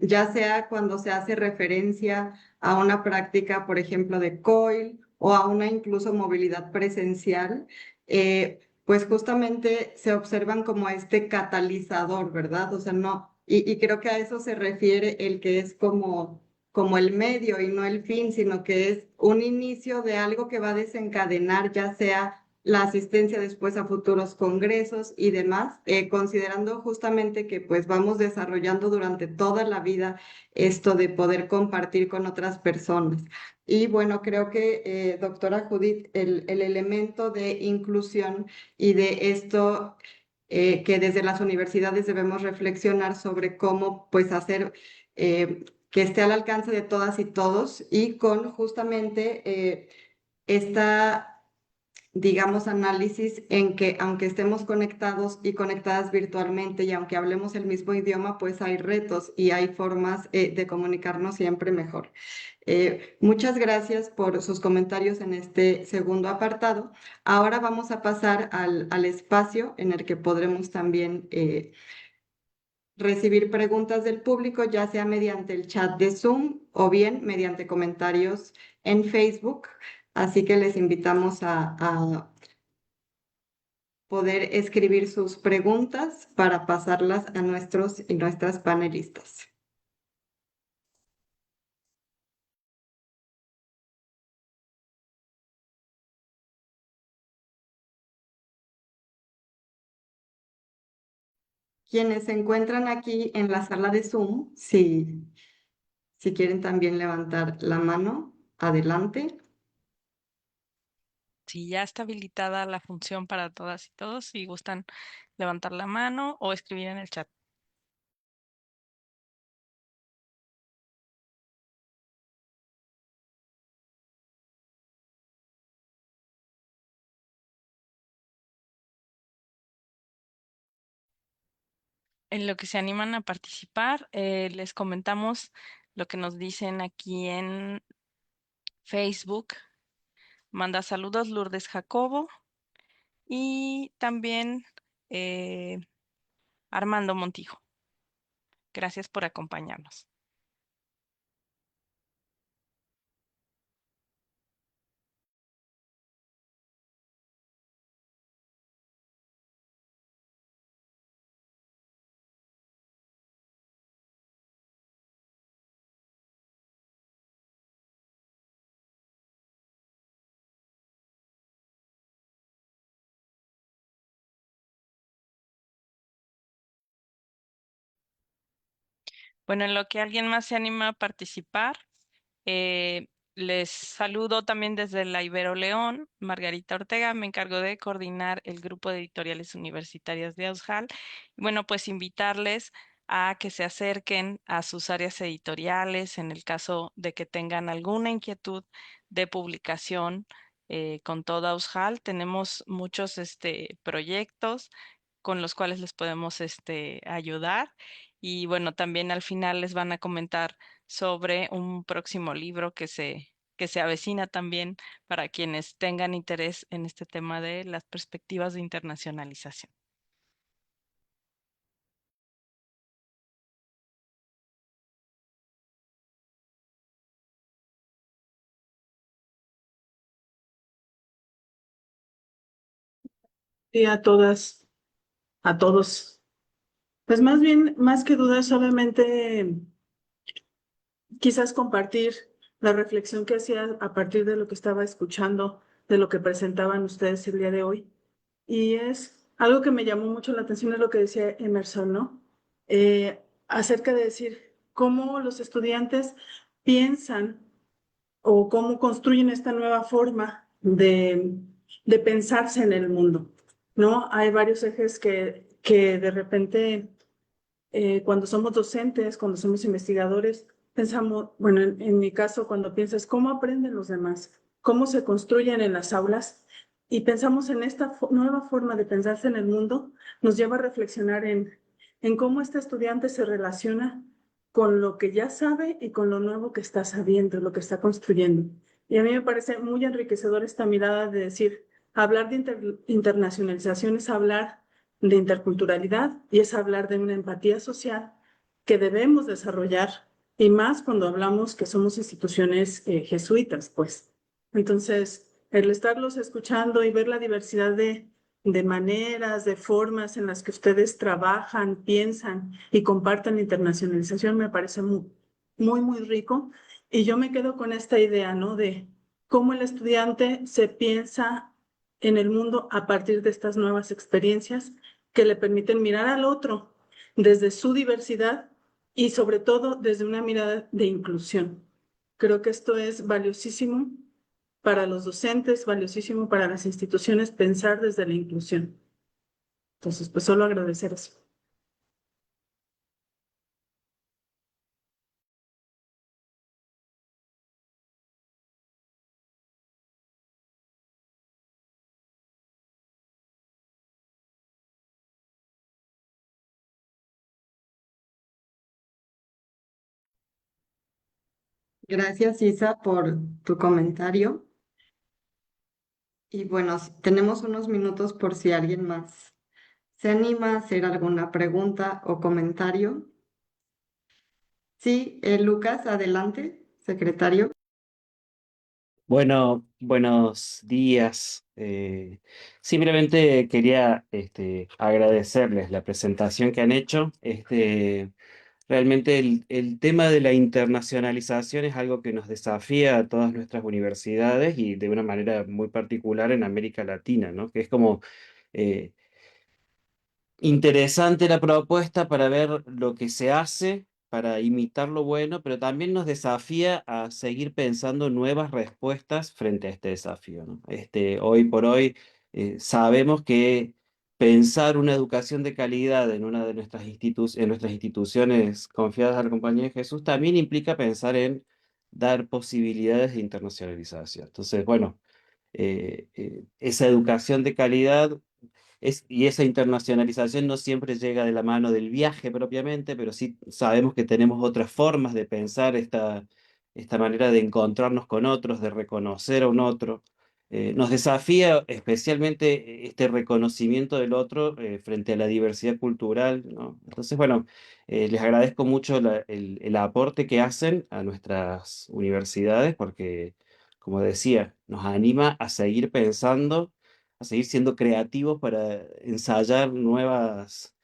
B: ya sea cuando se hace referencia a una práctica, por ejemplo, de COIL o a una incluso movilidad presencial, pues justamente se observan como este catalizador, ¿verdad? O sea, no, y creo que a eso se refiere el que es como el medio y no el fin, sino que es un inicio de algo que va a desencadenar, ya sea la asistencia después a futuros congresos y demás, considerando justamente que pues vamos desarrollando durante toda la vida esto de poder compartir con otras personas. Y bueno, creo que, doctora Judith, el elemento de inclusión y de esto que desde las universidades debemos reflexionar sobre cómo pues hacer que esté al alcance de todas y todos y con justamente esta digamos, análisis en que aunque estemos conectados y conectadas virtualmente y aunque hablemos el mismo idioma, pues hay retos y hay formas de comunicarnos siempre mejor. Muchas gracias por sus comentarios en este segundo apartado. Ahora vamos a pasar al espacio en el que podremos también recibir preguntas del público, ya sea mediante el chat de Zoom o bien mediante comentarios en Facebook. Así que les invitamos a poder escribir sus preguntas para pasarlas a nuestros y nuestras panelistas. Quienes se encuentran aquí en la sala de Zoom, si quieren también levantar la mano, adelante.
E: Si ya está habilitada la función para todas y todos, si gustan levantar la mano o escribir en el chat. En lo que se animan a participar, les comentamos lo que nos dicen aquí en Facebook. Manda saludos Lourdes Jacobo y también Armando Montijo. Gracias por acompañarnos. Bueno, en lo que alguien más se anima a participar, les saludo también desde la Ibero León. Margarita Ortega, me encargo de coordinar el grupo de editoriales universitarias de AUSJAL. Bueno, pues invitarles a que se acerquen a sus áreas editoriales en el caso de que tengan alguna inquietud de publicación con toda AUSJAL. Tenemos muchos proyectos con los cuales les podemos ayudar. Y bueno, también al final les van a comentar sobre un próximo libro que se avecina también para quienes tengan interés en este tema de las perspectivas de internacionalización.
F: Y a todas, a todos. Pues más bien, más que dudas, solamente quizás compartir la reflexión que hacía a partir de lo que estaba escuchando, de lo que presentaban ustedes el día de hoy. y es algo que me llamó mucho la atención, es lo que decía Emerson, ¿no? Acerca de decir cómo los estudiantes piensan o cómo construyen esta nueva forma de pensarse en el mundo, ¿no? Hay varios ejes que de repente, cuando somos docentes, cuando somos investigadores, pensamos, bueno, en mi caso, cuando piensas cómo aprenden los demás, cómo se construyen en las aulas, y pensamos en esta nueva forma de pensarse en el mundo, nos lleva a reflexionar en cómo este estudiante se relaciona con lo que ya sabe y con lo nuevo que está sabiendo, lo que está construyendo. Y a mí me parece muy enriquecedor esta mirada de decir, hablar de internacionalización es hablar de interculturalidad y es hablar de una empatía social que debemos desarrollar, y más cuando hablamos que somos instituciones jesuitas, pues. Entonces, el estarlos escuchando y ver la diversidad de maneras, de formas en las que ustedes trabajan, piensan y comparten la internacionalización me parece muy, muy, muy rico. Y yo me quedo con esta idea, ¿no? De cómo el estudiante se piensa en el mundo a partir de estas nuevas experiencias que le permiten mirar al otro desde su diversidad y sobre todo desde una mirada de inclusión. Creo que esto es valiosísimo para los docentes, valiosísimo para las instituciones pensar desde la inclusión. Entonces, pues solo agradecer eso.
B: Gracias, Isa, por tu comentario. Y bueno, tenemos unos minutos por si alguien más se anima a hacer alguna pregunta o comentario. Sí, Lucas, adelante, secretario.
G: Bueno, buenos días. Simplemente quería agradecerles la presentación que han hecho. Realmente el tema de la internacionalización es algo que nos desafía a todas nuestras universidades y de una manera muy particular en América Latina, ¿no? Que es como eh, interesante la propuesta para ver lo que se hace, para imitar lo bueno, pero también nos desafía a seguir pensando nuevas respuestas frente a este desafío, ¿no? Hoy por hoy sabemos que pensar una educación de calidad en una de en nuestras instituciones confiadas a la Compañía de Jesús también implica pensar en dar posibilidades de internacionalización. Entonces, bueno, esa educación de calidad y esa internacionalización no siempre llega de la mano del viaje propiamente, pero sí sabemos que tenemos otras formas de pensar esta manera de encontrarnos con otros, de reconocer a un otro. Nos desafía especialmente este reconocimiento del otro frente a la diversidad cultural, ¿no? Entonces, bueno, les agradezco mucho el aporte que hacen a nuestras universidades porque, como decía, nos anima a seguir pensando, a seguir siendo creativos para ensayar nuevas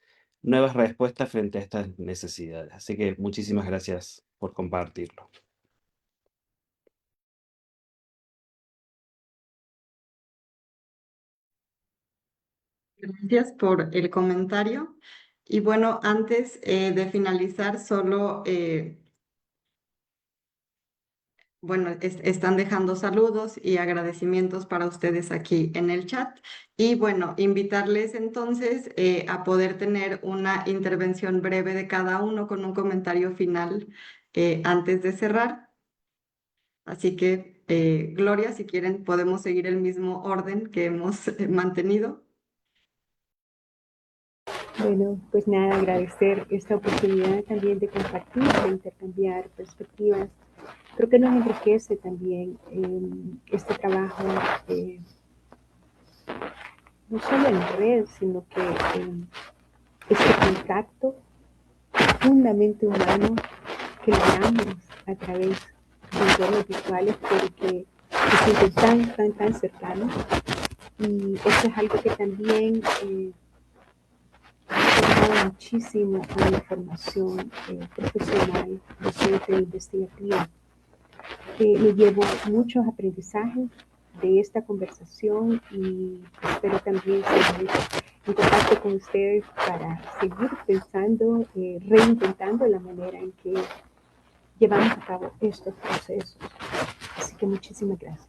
G: respuestas frente a estas necesidades. Así que muchísimas gracias por compartirlo.
B: Gracias por el comentario. Y bueno, antes de finalizar, solo, bueno, están dejando saludos y agradecimientos para ustedes aquí en el chat. Y bueno, invitarles entonces a poder tener una intervención breve de cada uno con un comentario final antes de cerrar. Así que, Gloria, si quieren, podemos seguir el mismo orden que hemos mantenido.
C: Bueno, pues nada, agradecer esta oportunidad también de compartir, de intercambiar perspectivas. Creo que nos enriquece también este trabajo, no solo en red, sino que este contacto profundamente humano que logramos a través de entornos virtuales, porque se sienten tan cercanos. Y esto es algo que también ha ayudado muchísimo a mi formación profesional, docente e investigativa. Me llevo muchos aprendizajes de esta conversación y espero también seguir en contacto con ustedes para seguir pensando, reinventando la manera en que llevamos a cabo estos procesos. Así que muchísimas gracias.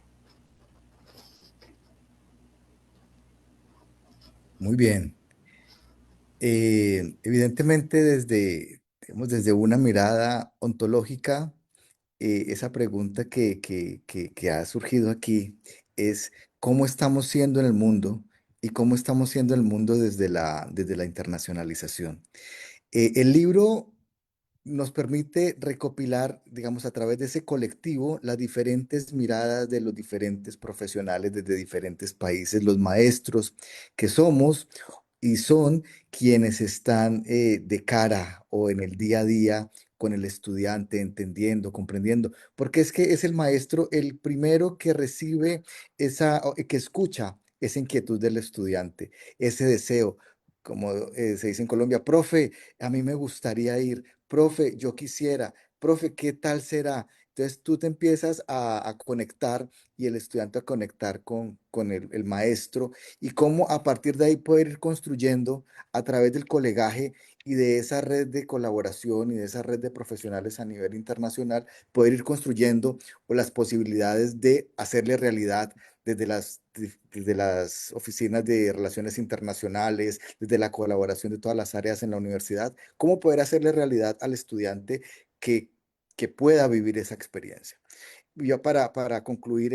D: Muy bien. Evidentemente digamos, desde una mirada ontológica, esa pregunta que ha surgido aquí es cómo estamos siendo en el mundo y cómo estamos siendo en el mundo desde la internacionalización. El libro nos permite recopilar, digamos, a través de ese colectivo, las diferentes miradas de los diferentes profesionales desde diferentes países, los maestros que somos y son quienes están de cara o en el día a día con el estudiante, entendiendo, comprendiendo, porque es que es el maestro el primero que recibe que escucha esa inquietud del estudiante, ese deseo, como se dice en Colombia, profe, a mí me gustaría ir, profe, yo quisiera, profe, ¿qué tal será? Entonces tú te empiezas a conectar y el estudiante a conectar con el maestro y cómo a partir de ahí poder ir construyendo a través del colegaje y de esa red de colaboración y de esa red de profesionales a nivel internacional, poder ir construyendo o las posibilidades de hacerle realidad desde las oficinas de relaciones internacionales, desde la colaboración de todas las áreas en la universidad, cómo poder hacerle realidad al estudiante que, que pueda vivir esa experiencia. Y ya para concluir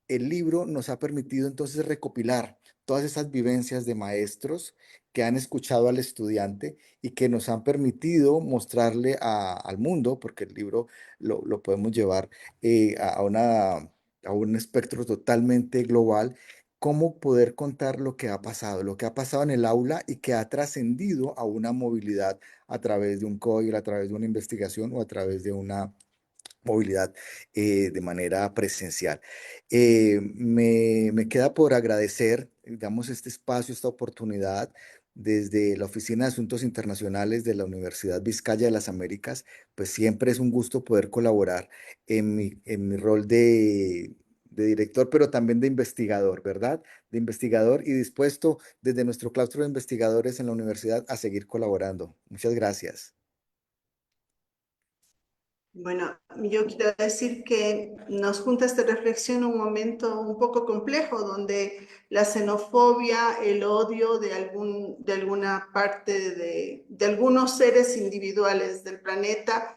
D: el libro nos ha permitido entonces recopilar todas esas vivencias de maestros que han escuchado al estudiante y que nos han permitido mostrarle al mundo, porque el libro lo podemos llevar a un espectro totalmente global, cómo poder contar lo que ha pasado en el aula y que ha trascendido a una movilidad a través de un COIR, a través de una investigación o a través de una movilidad de manera presencial. Me queda por agradecer, digamos, este espacio, esta oportunidad desde la Oficina de Asuntos Internacionales de la Universidad Vizcaya de las Américas, pues siempre es un gusto poder colaborar en mi rol de director, pero también de investigador, ¿verdad? De investigador y dispuesto desde nuestro claustro de investigadores en la universidad a seguir colaborando. Muchas gracias.
A: Bueno, yo quiero decir que nos junta esta reflexión un momento un poco complejo, donde la xenofobia, el odio de alguna parte de algunos seres individuales del planeta,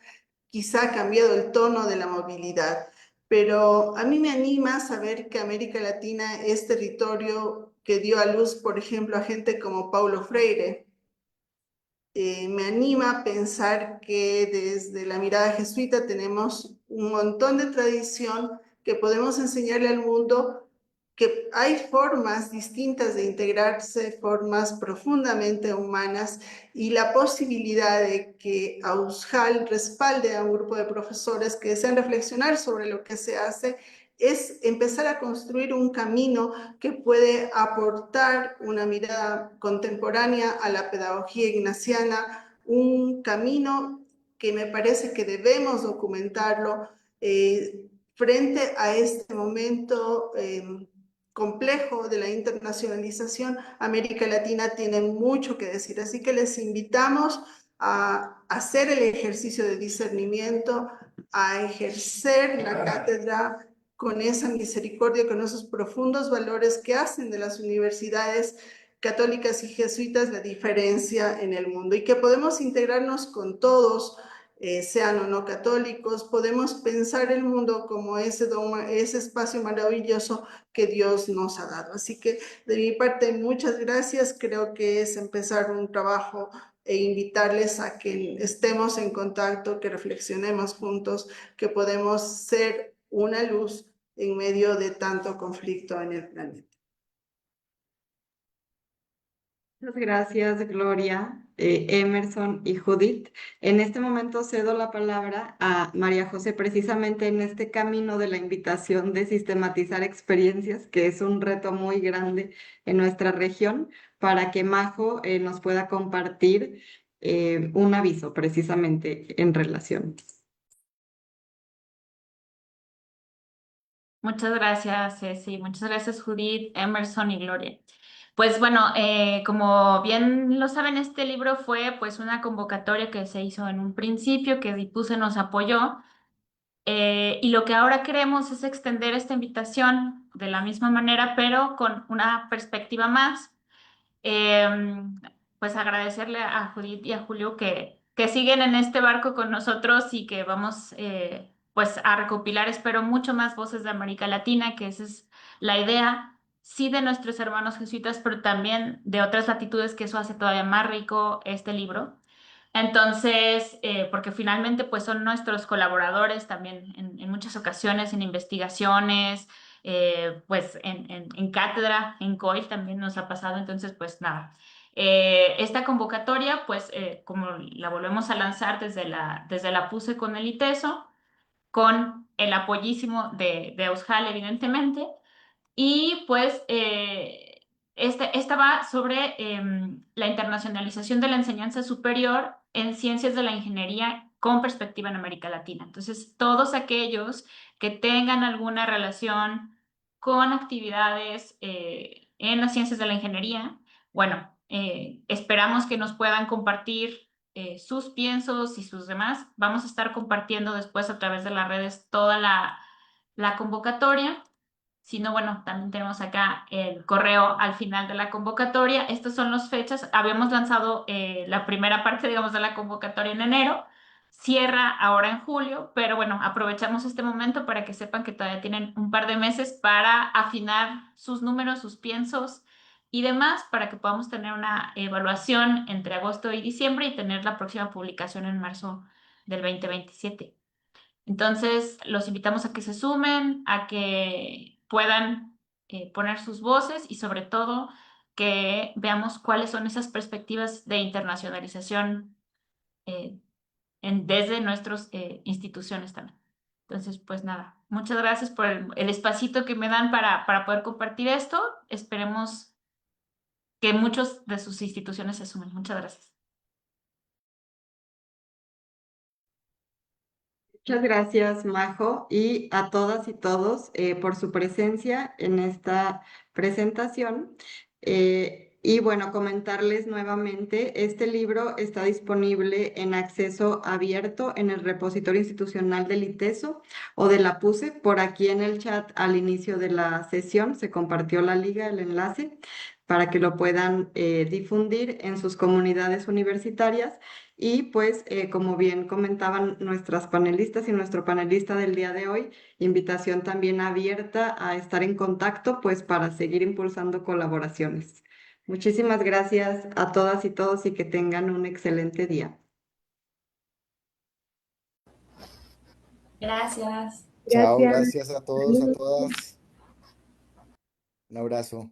A: quizá ha cambiado el tono de la movilidad. Pero a mí me anima saber que América Latina es territorio que dio a luz, por ejemplo, a gente como Paulo Freire. Me anima a pensar que desde la mirada jesuita tenemos un montón de tradición que podemos enseñarle al mundo, que hay formas distintas de integrarse, formas profundamente humanas, y la posibilidad de que Aushal respalde a un grupo de profesores que desean reflexionar sobre lo que se hace es empezar a construir un camino que puede aportar una mirada contemporánea a la pedagogía ignaciana, un camino que me parece que debemos documentarlo frente a este momento complejo de la internacionalización. América Latina tiene mucho que decir, así que les invitamos a hacer el ejercicio de discernimiento, a ejercer la cátedra con esa misericordia, con esos profundos valores que hacen de las universidades católicas y jesuitas la diferencia en el mundo, y que podemos integrarnos con todos, sean o no católicos, podemos pensar el mundo como ese espacio maravilloso que Dios nos ha dado. Así que de mi parte, muchas gracias. Creo que es empezar un trabajo e invitarles a que estemos en contacto, que reflexionemos juntos, que podemos ser una luz en medio de tanto conflicto en el planeta.
B: Muchas gracias, Gloria, Emerson y Judith. En este momento cedo la palabra a María José, precisamente en este camino de la invitación de sistematizar experiencias, que es un reto muy grande en nuestra región, para que Majo nos pueda compartir un aviso precisamente en relación.
H: Muchas gracias, Ceci. Muchas gracias, Judith, Emerson y Gloria. Pues bueno, como bien lo saben, este libro fue pues una convocatoria que se hizo en un principio, que Dipuse nos apoyó, y lo que ahora queremos es extender esta invitación de la misma manera, pero con una perspectiva más. Pues agradecerle a Judith y a Julio que siguen en este barco con nosotros y que vamos pues a recopilar, espero, mucho más voces de América Latina, que esa es la idea, sí de nuestros hermanos jesuitas, pero también de otras latitudes, que eso hace todavía más rico este libro. Entonces, porque finalmente pues son nuestros colaboradores también en muchas ocasiones en investigaciones, pues en cátedra, en COIL también nos ha pasado. Entonces, pues nada. Esta convocatoria, pues como la volvemos a lanzar desde la PUSE con el ITESO, con el apoyísimo de Aushal, evidentemente. Y pues esta va sobre la internacionalización de la enseñanza superior en ciencias de la ingeniería con perspectiva en América Latina. Entonces, todos aquellos que tengan alguna relación con actividades en las ciencias de la ingeniería, bueno, esperamos que nos puedan compartir sus piensos y sus demás. Vamos a estar compartiendo después a través de las redes toda la convocatoria. Si no, bueno, también tenemos acá el correo al final de la convocatoria. Estas son las fechas. Habíamos lanzado la primera parte, digamos, de la convocatoria en enero. Cierra ahora en julio, pero bueno, aprovechamos este momento para que sepan que todavía tienen un par de meses para afinar sus números, sus piensos y demás, para que podamos tener una evaluación entre agosto y diciembre y tener la próxima publicación en marzo del 2027. Entonces, los invitamos a que se sumen, a que puedan poner sus voces y sobre todo que veamos cuáles son esas perspectivas de internacionalización eh, desde nuestras instituciones también. Entonces, pues nada, muchas gracias por el espacito que me dan para poder compartir esto. Esperemos que muchos de sus instituciones se sumen. Muchas gracias.
B: Muchas gracias, Majo, y a todas y todos por su presencia en esta presentación. Y bueno, comentarles nuevamente, este libro está disponible en acceso abierto en el repositorio institucional del ITESO o de la PUSE. Por aquí en el chat al inicio de la sesión se compartió la liga, el enlace, para que lo puedan difundir en sus comunidades universitarias. Y pues, como bien comentaban nuestras panelistas y nuestro panelista del día de hoy, invitación también abierta a estar en contacto, pues para seguir impulsando colaboraciones. Muchísimas gracias a todas y todos y que tengan un excelente día.
H: Gracias.
D: Chao,
C: Gracias.
D: gracias a todos, a
C: Saludos.
D: todas. Un abrazo.